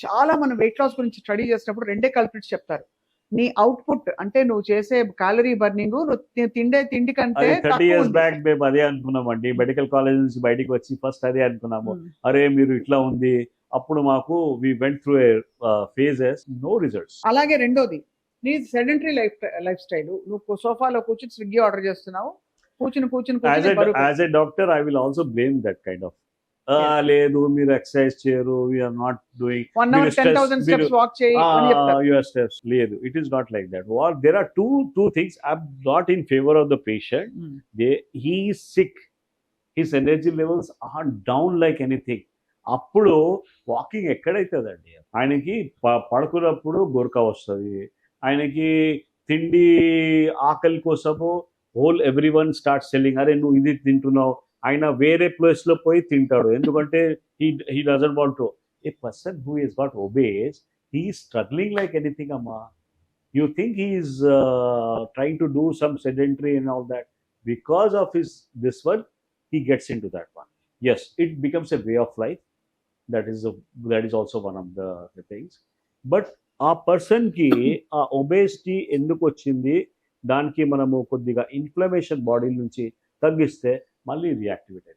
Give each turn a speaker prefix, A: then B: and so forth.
A: చాలా మనం weight loss గురించి స్టడీ చేసినప్పుడు రెండే కల్ప్రిట్స్ చెప్తారు. నీ అవుట్‌పుట్ అంటే నువ్వు చేసే క్యాలరీ బర్నింగ్ నువ్వు తిండే తిండి కంటే
B: అది 30
A: తక్కువ
B: ఇయర్స్
A: ఉంది.
B: బ్యాక్ మేము అదే అనుకున్నామండి. మెడికల్ కాలేజ్ నుంచి బయటికి వచ్చి ఫస్ట్ అదే అనుకున్నాము.
A: హ్మ్.
B: అరే మీరు ఇట్లా ఉంది. అప్పుడు మాకు we went through a phases, no results.
A: అలాగే రెండోది నీ సెడెంటరీ లైఫ్ స్టైల్. నువ్వు సోఫాలో కూర్చొని స్విగ్గీ ఆర్డర్ చేస్తున్నావు. కూర్చుని బరువు
B: as a doctor I will also blame that kind of.
A: Yes.
B: లేదు మీరు ఎక్సర్సైజ్ చేయరు, we are not doing,
A: 1 hour 10,000 steps walk చేయి అని చెప్తారు.
B: యువర్ స్టెప్స్ లేదు. It is not like that. There are two things. I'm not in favour of the patient. He is sick, his energy levels are down like anything. అప్పుడు walking ఎక్కడైతుందండి? ఆయనకి పడుకున్నప్పుడు గొరక వస్తుంది, ఆయనకి తిండి ఆకలి కోసము ఎవ్రీ వన్ స్టార్ట్ సెల్లింగ్, అరే నువ్వు ఇది తింటున్నావు, ఆయన వేరే ప్లేస్లో పోయి తింటాడు. ఎందుకంటే he doesn't want to. A person who is got obese, he is struggling like anything అమ్మా. You think he is trying to do some sedentary and all that? Because of this one, he gets into that one. Yes, it becomes a way of life. That is also one of the things. But ఆ పర్సన్కి ఆ obesity ఎందుకు వచ్చింది, దానికి మనము కొద్దిగా inflammation body నుంచి తగ్గిస్తే మళ్ళీ రియాక్టివేట్ అవుతుంది.